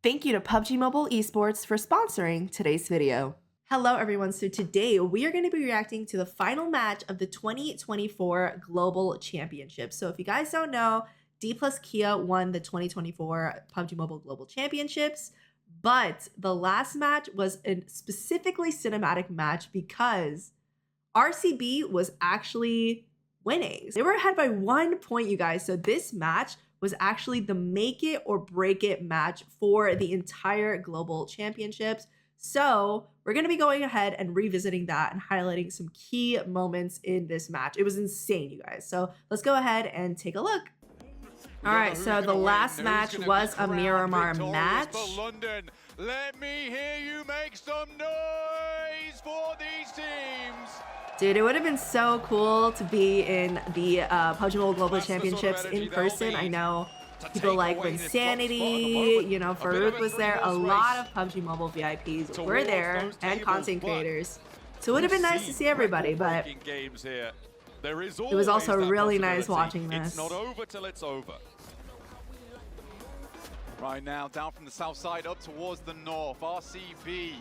Thank you to PUBG Mobile Esports for sponsoring today's video. Hello everyone, so today we are going to be reacting to the final match of the 2024 Global Championship. So if you guys don't know, dpluskia won the 2024 PUBG Mobile Global Championships, but the last match was a specifically cinematic match because RCB was actually winning. They were ahead by 1 point, you guys, so this match was actually the make it or break it match for the entire Global Championships. So we're going to be going ahead and revisiting that and highlighting some key moments in this match. It was insane, you guys. So let's go ahead and take a look. All right, so the last match was a Miramar match. London, let me hear you make some noise for these teams. Dude, it would have been so cool to be in the PUBG Mobile Global Championships in person. I know people like Insanity, you know, Farouk was there. A lot of PUBG Mobile VIPs were there and content creators. So it would have been nice to see everybody, but it was also really nice watching this. It's not over till it's over. Right now, down from the south side up towards the north, RCB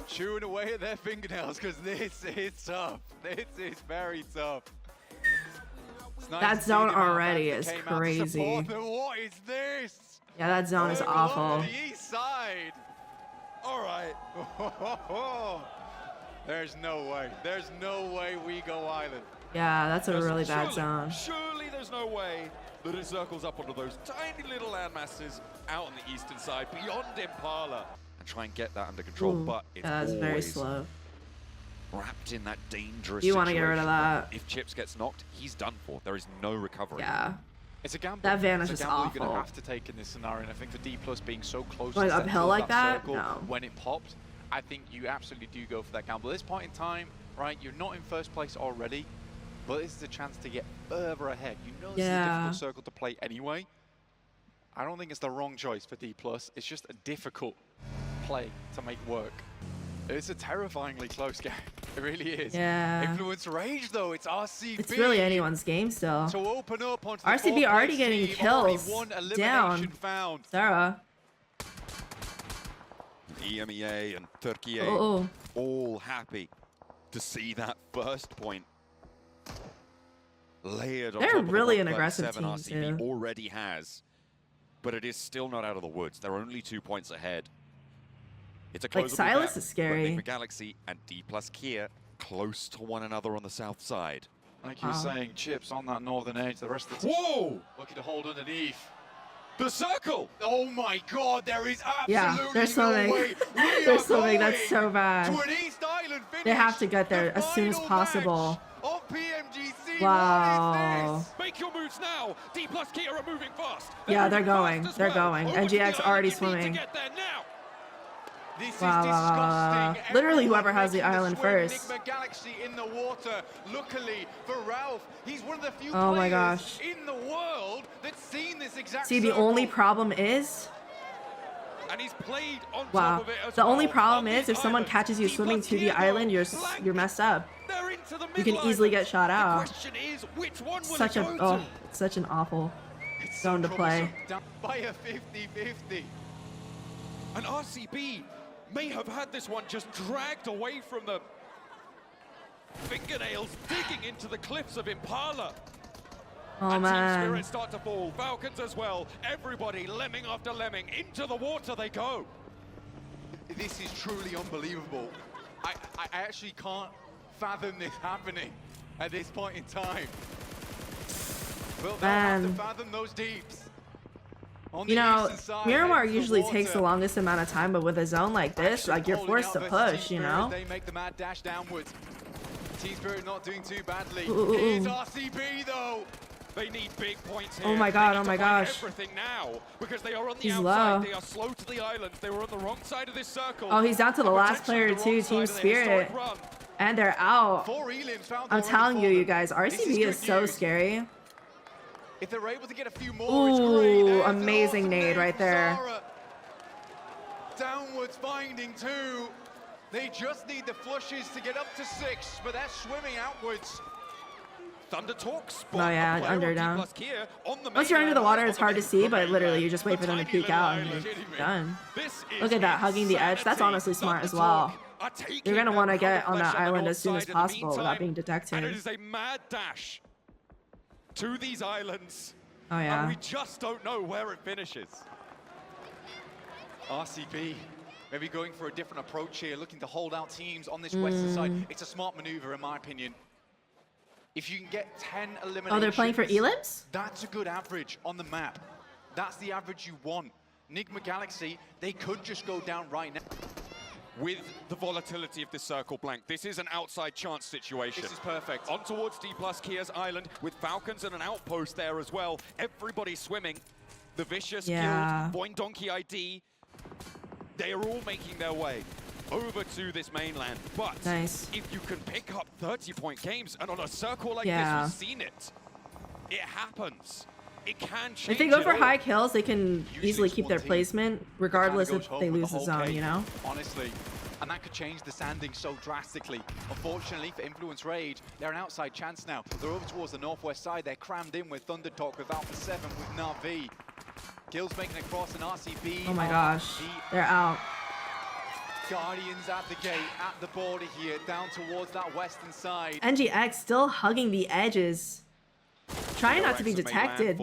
chewing away at their fingernails because this is tough. This is very tough. Nice that zone already is crazy. What is this? Yeah, that zone is awful. The east side. All right. There's no way. There's no way we go island. Yeah, that's a really bad zone. Surely there's no way that it circles up onto those tiny little land masses out on the eastern side beyond Impala. And try and get that under control, but it's that's very slow. Wrapped in that dangerous You want to get rid of that. If Chips gets knocked, he's done for. There is no recovery. Yeah. It's a gamble. That vanish is awful. You're going to have to take in this scenario, and I think for D+ being so close going to uphill like that, circle, no. when it popped, I think you absolutely do go for that gamble. At this point in time, right, you're not in first place already, but this is a chance to get further ahead. You know this is a difficult circle to play anyway. I don't think it's the wrong choice for D+. It's just a difficult play to make work. It's a terrifyingly close game. It really is. Yeah. Influence Rage though, it's RCB. It's really anyone's game still. To open up onto RCB already getting kills down. Sarah. EMEA and Turkey all happy to see that first point layered on They're top really of an the aggressive 7 team RCB too. already has. But it is still not out of the woods. They're only 2 points ahead. It's a like Silas gap, is scary. Enigma Galaxy and dpluskia close to one another on the south side. Like you were saying, Chips on that northern edge, the rest of the team. Whoa! Looking to hold underneath. The circle! Oh my god, there is absolutely Yeah, they're swimming. no way. They're swimming, that's so bad. To an East Island finish. They have to get there as soon as possible. Of PMGC. Wow. Make your moves now. dpluskia are moving fast. Yeah, they're going. They're going. NGX already swimming. This Wow. is disgusting. Literally Everyone whoever has the making island swim. first. Enigma Galaxy in the water. Luckily for Ralph, he's one of the few Oh my players gosh. in the world that's seen this exact See, the circle. only problem is, And he's played on wow, top of it as the only well. problem On is if someone island. catches you swimming to the dpluskia island, blank. you're messed up. They're into the You can middle easily island. get shot The out. question is, which one will Such it a go to? it's such an awful It's zone to play. troublesome. Down by a 50-50. And RCB may have had this one just dragged away from the fingernails digging into the cliffs of Impala. Oh and Team man. Spirit start to fall. Falcons as well. Everybody lemming after lemming. Into the water they go. This is truly unbelievable. I actually can't fathom this happening at this point in time. Well, they'll have to fathom those deeps. On You the know, eastern side, Miramar heading to the usually takes the water. longest amount of time, but with a zone like this, like you're forced to push, you know? They make the mad dash downwards. Team Spirit not doing too badly. Ooh. Here's RCB though. They need big points here. Oh my god, They oh need my to find gosh. everything now because they are on the He's outside. low. They are slow to the islands. They were on the wrong side of this circle. Oh, he's down to the And last potentially player the too, wrong Team side of the historic Spirit. run. And they're out. 4 elims found I'm already telling for you, them. guys, RCB is good so news. scary. If they're able to get a few more, it's great. Ooh, There's an amazing awesome nade nade right from there. Solara. Downwards finding 2. They just need the flushes to get up to 6, but they're swimming outwards. Oh yeah, under down. Once you're under the water, it's hard to see, but literally you just wait for them to peek out and you're done. Look at that, hugging the edge. That's honestly smart as well. You're gonna want to get on that island as soon as possible without being detected. And it is a mad dash to these islands. Oh yeah. And we just don't know where it finishes. RCB maybe going for a different approach here, looking to hold out teams on this western side. It's a smart maneuver in my opinion. If you can get 10 eliminations... Oh, they're playing for elims? That's a good average on the map. That's the average you want. Enigma Galaxy, they could just go down right now. With the volatility of this circle blank, this is an outside chance situation. This is perfect. On towards dpluskia's island with Falcons and an outpost there as well. Everybody swimming. The Vicious killed, Boing Donkey ID. They are all making their way over to this mainland. But if you can pick up 30-point games, and on a circle like this, we've seen it. It happens. It can change. If they go for high kills, they can easily keep their placement, regardless if they lose the zone, you know? Honestly. And that could change the standing so drastically. Unfortunately for Influence Rage, they're an outside chance now. They're over towards the northwest side. They're crammed in with Thunder Talk, with Alpha 7, with Na'Vi. Gil's making it across an RCB. Oh my gosh. They're out. Guardians at the gate, at the border here, down towards that western side. NGX still hugging the edges. Trying not to be detected.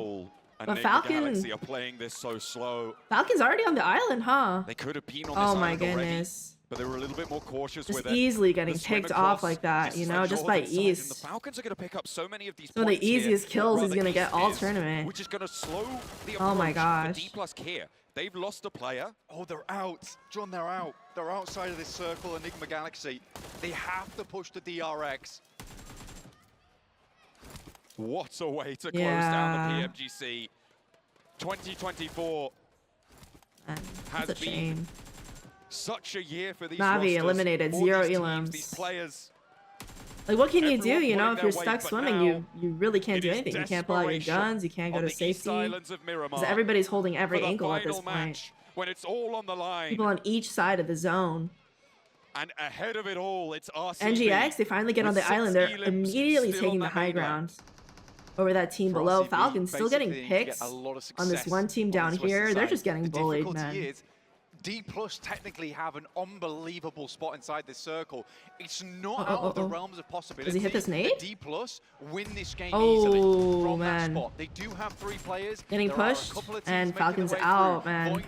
But Falcon are playing this so slow. Falcon's already on the island, huh? They could have been on this oh my island goodness. Already, but they were a little bit more cautious just with it. Easily getting picked off like that, you know, just by ease. The Falcons are going to pick up so many of these Some of the easiest kills he's going to get all tournament. Which is going to slow the oh my gosh. dpluskia. They've lost a player. Oh, they're out. John, they're out. They're outside of this circle, Enigma Galaxy. They have to push the DRX. What a way to close down the PMGC. 2024 has been such a year for these Na'Vi eliminated, 0 elims. These players. Like, what can you do, you know, if you're stuck swimming, you really can't do anything. You can't pull out your guns, you can't go to safety. Because everybody's holding every angle at this point. When it's all on the line. People on each side of the zone. And ahead of it all, it's RCB. NGX, they finally get on the island. They're immediately taking the high ground over that team below. Falcons still getting picks on this one team down here. They're just getting bullied, man. D+ technically have an unbelievable spot inside this circle. It's not out of the realms of possibility. Does he hit this nade? D+ win this game easily from that spot. They do have 3 players. Getting pushed, and Falcons out, man.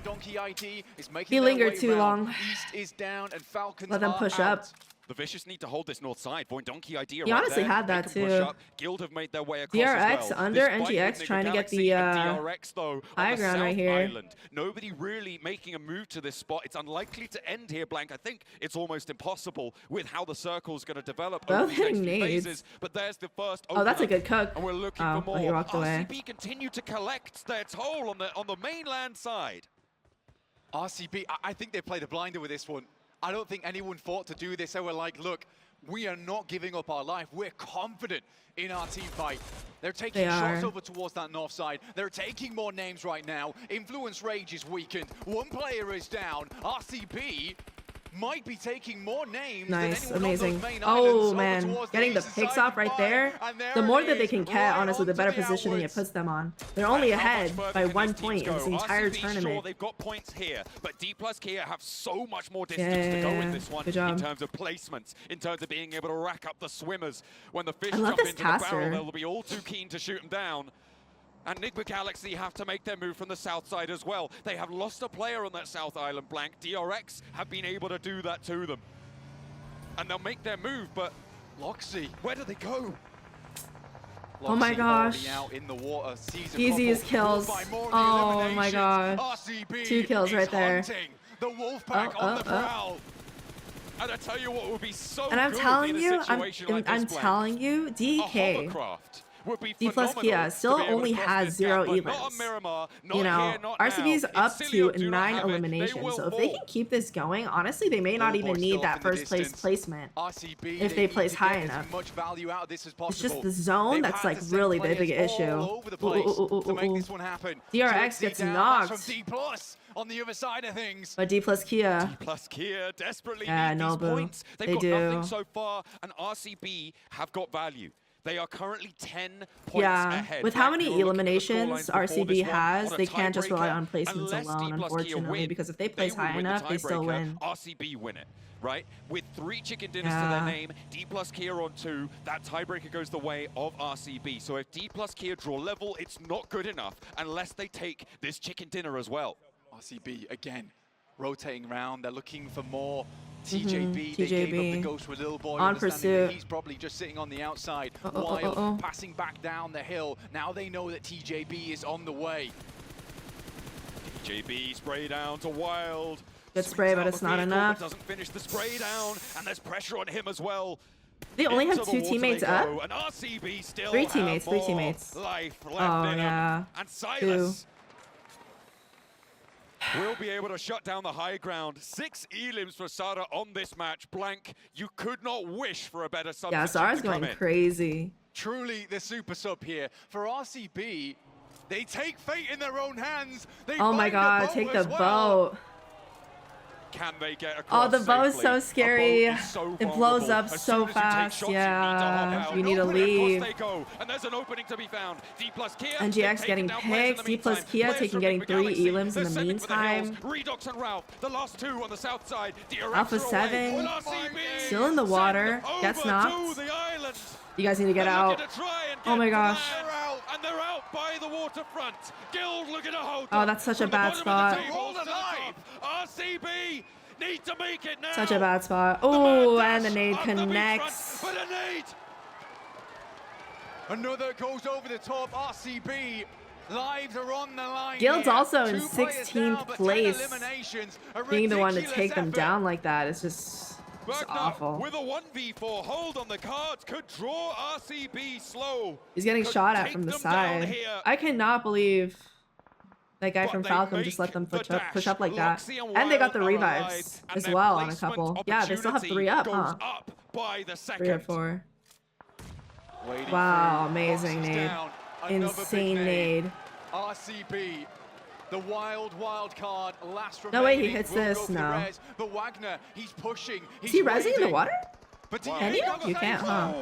He lingered too long. East is down, and Falcons let them push up. The Vicious need to hold this north side. Boing Donkey idea. He honestly had that too. Guild have made their way across DRX as well. under NGX trying to get the DRX, though, high ground right here. Island. Nobody really making a move to this spot. It's unlikely to end here, Blank. I think it's almost impossible with how the circle's going to develop over these next few phases. But there's the first opener. Oh, that's a good cook. And we're looking for more. He walked away. RCB continue to collect their toll on the mainland side. RCB, I think they played a blinder with this one. I don't think anyone thought to do this. They were like, look, we are not giving up our life. We're confident in our team fight. They're taking shots over towards that north side. They're taking more names right now. Influence Rage is weakened. One player is down. RCB might be taking more names than anyone amazing. On those main oh man, getting the picks off right there. The more that they can get, honestly, the better positioning it puts them on. They're only ahead by 1 point in this entire tournament. Sure, they've got points here, but dpluskia have so much more distance to go in this one in terms of placements, in terms of being able to rack up the swimmers. When the fish jump into the barrel, they'll be all too keen to shoot them down. And Enigma Galaxy have to make their move from the south side as well. They have lost a player on that south island, Blank. DRX have been able to do that to them. And they'll make their move, but Loxy, where do they go? Oh my gosh. Out in the water. Easiest kills. Oh my gosh. RCB 2 kills right there. The Wolfpack on the prowl. And I tell you what would be so and I'm good telling in you, a situation like I'm this, telling you, DK. dpluskia still only has 0 elims. You know, RCB's up to 9 eliminations. So if they can keep this going, honestly, they may not even need that first place placement if they place high enough. It's just the zone that's like really the big issue. DRX gets knocked. On the other side of things, but dpluskia desperately need these points. They've got nothing so far, and RCB have got value. They are currently 10 points ahead. With how many eliminations RCB has, they can't just rely on placements alone, unfortunately, because if they place high enough, they still win. RCB win it, right? With 3 chicken dinners to their name, dpluskia on 2, that tiebreaker goes the way of RCB. So if dpluskia draw level, it's not good enough unless they take this chicken dinner as well. RCB, again, rotating around. They're looking for more. TJB, they gave up the ghost with Little Boy. On pursuit. He's probably just sitting on the outside. Wild passing back down the hill. Now they know that TJB is on the way. TJB spray down to Wild. Good spray, but it's not enough. Doesn't finish the spray down, and there's pressure on him as well. They only have 2 teammates up? And RCB still 3 teammates, 3 more teammates. Life left in him. And Silas will be able to shut down the high ground. 6 elims for Solara on this match. Blank, you could not wish for a better substitute. Yeah, Sora's going crazy. Truly the super sub here. For RCB, they take fate in their own hands. They oh my god, take the boat. Can they get across? Oh, the boat is so scary. So it blows up so fast. Yeah, you need to leave. They go, and there's an opening to be found. dpluskia, NGX getting picked. dpluskia getting 3 elims in the meantime. Redox and Ralph, the last 2 on the south side. Alpha 7 still in the water. Gets knocked. You guys need to get out. Oh my gosh. And they're out by the waterfront. Guild looking to hold. Oh, that's such a bad spot. RCB need to make it now. Such a bad spot. Oh, and the nade connects. But a nade. Another goes over the top. RCB lives are on the line. Guild's also in 16th place. Being the one to take them down like that is just awful. With a 1v4 hold on the cards, could draw RCB slow. He's getting shot at from the side. I cannot believe that guy from Falcon just let them push up like that. And they got the revives as well on a couple. Yeah, they still have 3 up, huh? 3 or 4. Wow, amazing nade. Insane nade. RCB. The wild card. Last no way he hits this. No. But Wagner, he's pushing. Is he rezzing in the water? Can you? You can't, huh?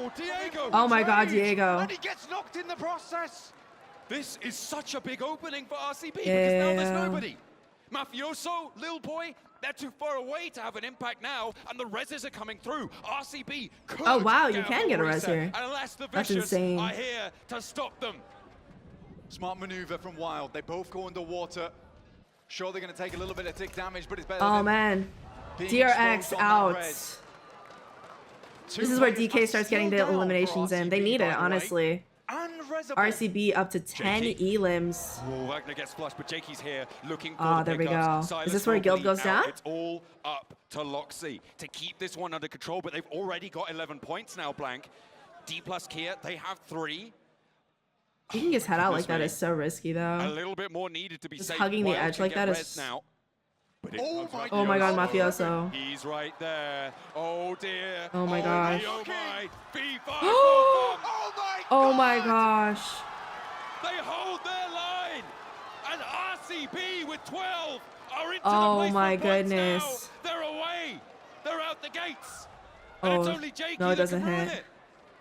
Oh my god, Diego. And he gets knocked in the process. This is such a big opening for RCB because now there's nobody. Mafioso, Lil Boy, they're too far away to have an impact now, and the reses are coming through. RCB could oh wow, you can get a res here. Unless the That's insane. are here to stop them. Smart maneuver from Wild. They both go underwater. Sure, they're going to take a little bit of tick damage, but it's better. Oh man, DRX out. This is where DK starts getting the eliminations in. They need it, honestly. RCB up to 10 elims. Oh, Wagner gets flushed, but Jakey's here looking for the there we go. Is this where Guild goes down? It's all up to Loxy to keep this one under control, but they've already got 11 points now, Blank. dpluskia, they have 3. Keeping his head out like that is so risky, though. A little bit more needed to be just safe. Hugging the edge like that is... Now. Oh my god, Mafioso. He's right there. Oh dear. Oh my gosh. Oh my. Oh my gosh. They hold their line. And RCB with 12 are into oh the my goodness. Now. They're away. They're out the gates. And it's only Jakey no, it doesn't hit.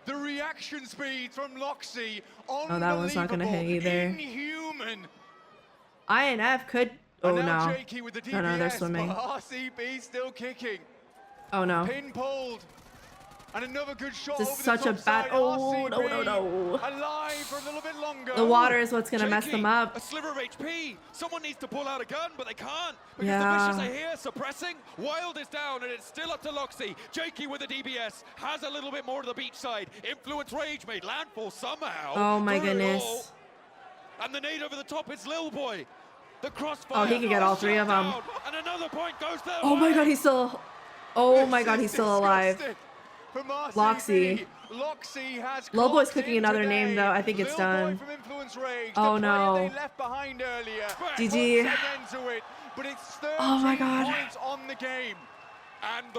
The reaction speed from Loxy. Oh, that one's not gonna hit either. Inhuman. INF could. Oh no. No, they're swimming. RCB still kicking. Oh no. Pin pulled. And another good shot. This is such a bad. Oh no. Alive for a little bit longer. The water is what's gonna mess them up. A sliver of HP. Someone needs to pull out a gun, but they can't because the Vicious are here suppressing. Wild is down, and it's still up to Loxy. Jakey with the DBS has a little bit more to the beach side. Influence Rage made landfall somehow. Oh my goodness. And the nade over the top is Lil Boy. The crossfire. Oh, he can get all 3 of them. And another point goes there. Oh my god, he's still. Oh my god, he's still alive. Loxy. Lil Boy's cooking another name though. I think it's done. Oh no. GG. Oh my god.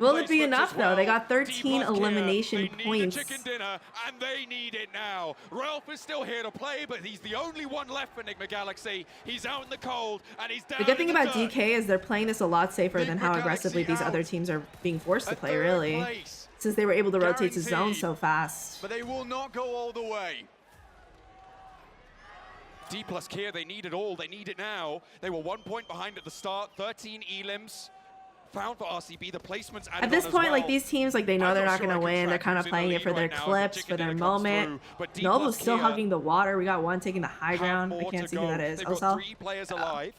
Will it be enough though? They got 13 elimination points. And they need it now. Ralph is still here to play, but he's the only one left for Enigma Galaxy. He's out in the cold, and he's down. The good thing about DK is they're playing this a lot safer than how aggressively these other teams are being forced to play, really. since they were able to rotate to zone so fast. But they will not go all the way. dpluskia, they need it all. They need it now. They were 1 point behind at the start. 13 elims found for RCB. The placements added at this on point, as well. like these teams, like they know they're not going to win. They're kind of playing it for their clips, for their moment. Nobu's still hugging the water. We got one taking the high ground. I can't see who that is. They've got 3 players alive,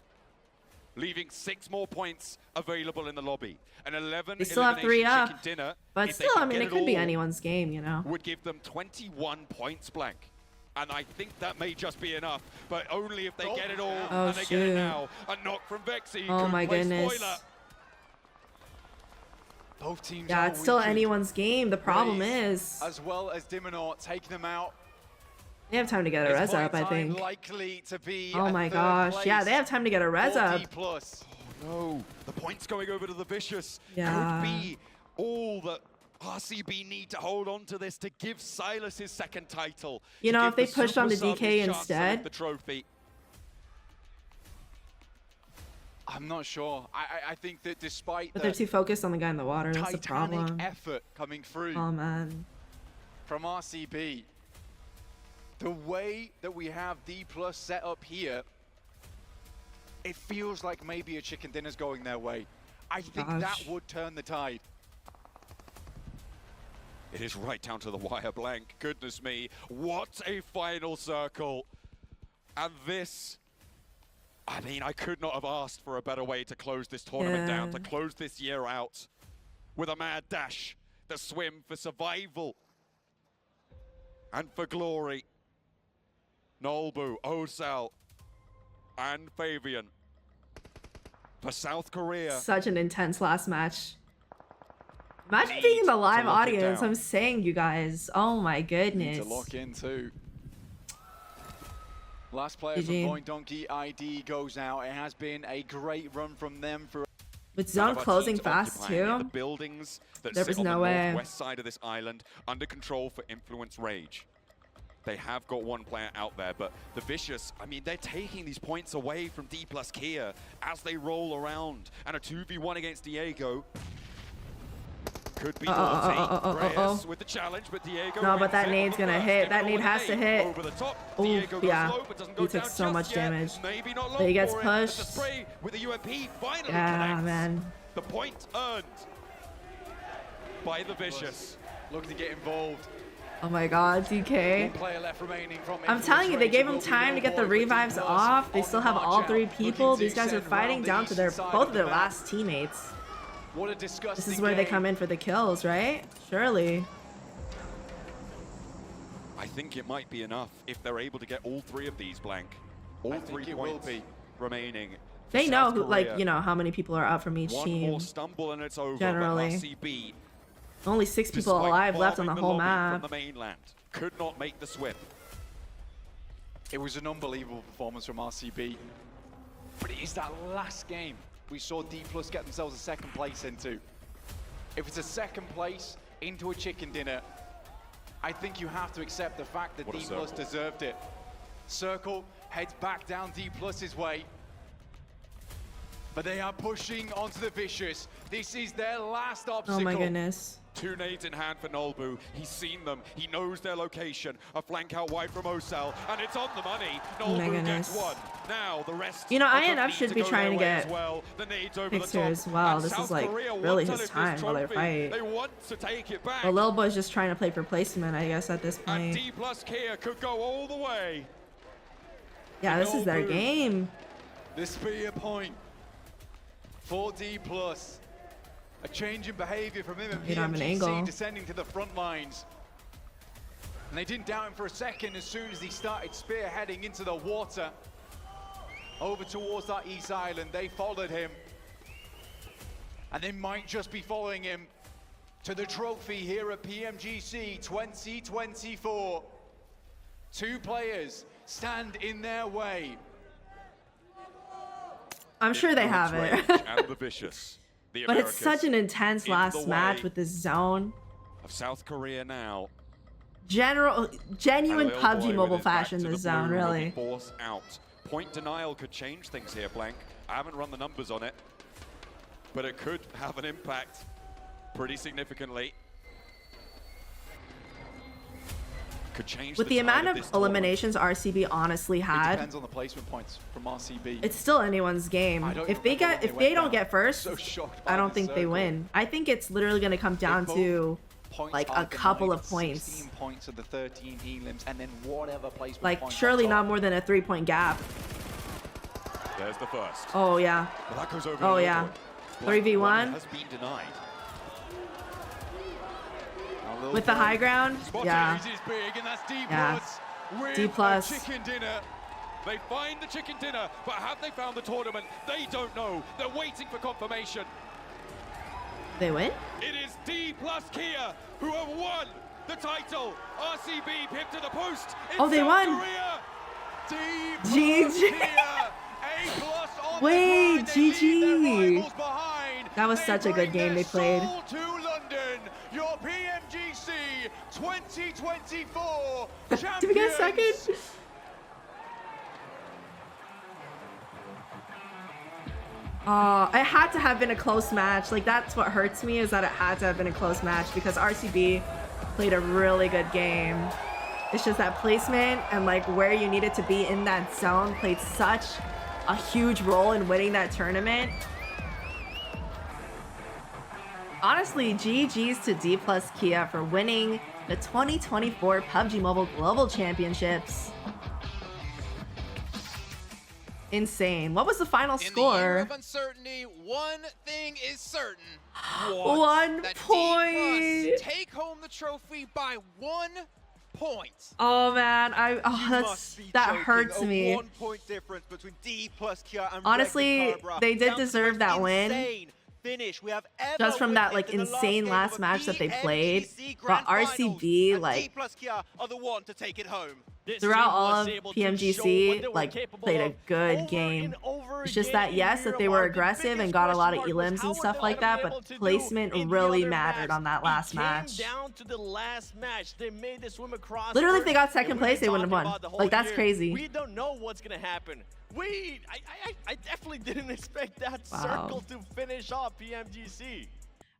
leaving 6 more points available in the lobby. An 11 they still have 3 up, dinner, but still, I mean, it could be anyone's game, you know. Would give them 21 points blank. And I think that may just be enough, but only if they get it all, and they get it now. A knock from Vexy. Oh my goodness. Spoiler. Both teams it's still anyone's game. The problem is, as well as Diminor taking them out. They have time to get a res up, I think. Likely to be oh my gosh. Yeah, they have time to get a res up. Oh no. The points going over to the Vicious. Yeah. Could be all that RCB need to hold on to this to give Silas his 2nd title. You know, if they pushed on the DK instead. The trophy. I'm not sure. I think that despite but they're too focused on the guy in the water. That's the problem. Effort coming through. Oh man. From RCB. The way that we have D+ set up here, it feels like maybe a chicken dinner's going their way. I think that would turn the tide. It is right down to the wire blank. Goodness me, what a final circle. And this, I mean, I could not have asked for a better way to close this tournament down, to close this year out with a mad dash, the swim for survival and for glory. Nolbu, Osal, and Fabian for South Korea. Such an intense last match. Imagine being in the live audience. I'm saying, you guys. Oh my goodness. Need to lock in too. Last player from Point Donkey ID goes out. It has been a great run from them for. With zone closing fast too. The buildings that there sit was on no the way. northwest side of this island under control for Influence Rage. They have got 1 player out there, but the Vicious, I mean, they're taking these points away from dpluskia as they roll around. And a 2v1 against Diego. Could be Reyes with the challenge, but Diego. No, but that nade's gonna hit. That nade has to hit. Over the top. Ooh, Diego yeah. goes low, but doesn't go he took down so much just yet. damage. Maybe not long But he gets for it, pushed. but the spray with the UMP finally connects. Man. The point earned by the Vicious. Looking to get involved. Oh my god, DK. 1 player left remaining from I'm telling you, they gave him time to get the revives off. They still have all 3 people. These guys are fighting down to both of their last teammates. What a disgusting This is where they come in for the kills, right? Surely. I think it might be enough if they're able to get all 3 of these blank. All 3 points remaining. They know who, like, you know, how many people are up from each team. 1 more stumble and it's over. Generally. RCB, only 6 people alive left on the whole map. From the mainland, could not make the swim. It was an unbelievable performance from RCB. But it is that last game we saw D+ get themselves a 2nd place into. If it's a 2nd place into a chicken dinner, I think you have to accept the fact that D+ deserved it. Circle heads back down D+'s way. But they are pushing onto the Vicious. This is their last obstacle. Oh my goodness. 2 nades in hand for Nolbu. He's seen them. He knows their location. A flank out wide from Osal, and it's on the money. Nolbu gets 1. Now the rest. You know, INF should be trying to get the nades over picks here as well. This is like really his time while they fight. They want to take it back. But Lil Boy's just trying to play for placement, I guess, at this And point. dpluskia could go all the way. Yeah, this is their game. This be a point for D+. A change in behavior from him and PMGC descending to the front lines. And they didn't doubt him for a second as soon as he started spearheading into the water. Over towards that east island, they followed him. And they might just be following him to the trophy here at PMGC 2024. 2 players stand in their way. I'm sure they have it. And the Vicious. But it's such an intense last match with this zone. Of South Korea now. Genuine PUBG Mobile fashion, this zone, really. Force out. Point denial could change things here, Blank. I haven't run the numbers on it, but it could have an impact pretty significantly. could change with the amount of eliminations RCB honestly had. It depends on the placement points from RCB. It's still anyone's game. If they don't get first, I don't think they win. I think it's literally going to come down to like a couple of points. 16 points of the 13 elims, and then whatever placement like surely not more than a 3-point gap. There's the first. Oh yeah. Well, that goes over 3v1 has been denied. with the high ground. Yeah. Yeah. D plus. Chicken dinner. They find the chicken dinner, but have they found the tournament? They don't know. They're waiting for confirmation. They win? It is dpluskia who have won the title. RCB pinned to the post. Oh, they won. GG. Wait, GG. That was such a good game they played. To London, your PMGC 2024 Did we get second? It had to have been a close match. Like, that's what hurts me, is that it had to have been a close match because RCB played a really good game. It's just that placement and like where you needed to be in that zone played such a huge role in winning that tournament. Honestly, GG's to dpluskia for winning the 2024 PUBG Mobile Global Championships. Insane. What was the final score? In the year of uncertainty, one thing is certain. 1 point. Take home the trophy by 1 point. Oh man, that hurts me. 1 point difference between dpluskia and honestly, they did deserve that win. Finish we have just from that like insane last match that they played. But RCB, like, dpluskia are the one to take it home. Throughout all of PMGC, like, played a good game. It's just that, yes, that they were aggressive and got a lot of elims and stuff like that, but placement really mattered on that last match. Literally, if they got second place, they wouldn't have won. Like, that's crazy. We don't know what's gonna happen. I definitely didn't expect that circle to finish off PMGC.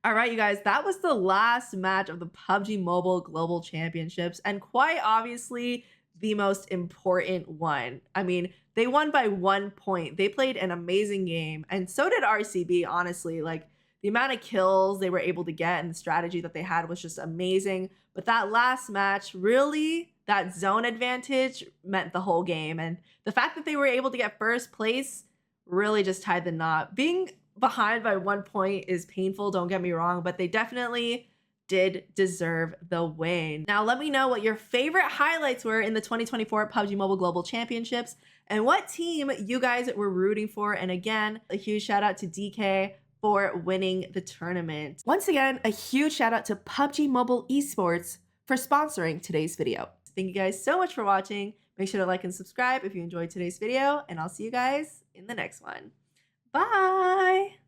All right, you guys, that was the last match of the PUBG Mobile Global Championships, and quite obviously the most important one. I mean, they won by 1 point. They played an amazing game, and so did RCB, honestly. Like, the amount of kills they were able to get and the strategy that they had was just amazing. But that last match, really, that zone advantage meant the whole game. And the fact that they were able to get first place really just tied the knot. Being behind by 1 point is painful, don't get me wrong, but they definitely did deserve the win. Now, let me know what your favorite highlights were in the 2024 PUBG Mobile Global Championships and what team you guys were rooting for. And again, a huge shout out to DK for winning the tournament. Once again, a huge shout out to PUBG Mobile Esports for sponsoring today's video. Thank you guys so much for watching. Make sure to like and subscribe if you enjoyed today's video, and I'll see you guys in the next one. Bye!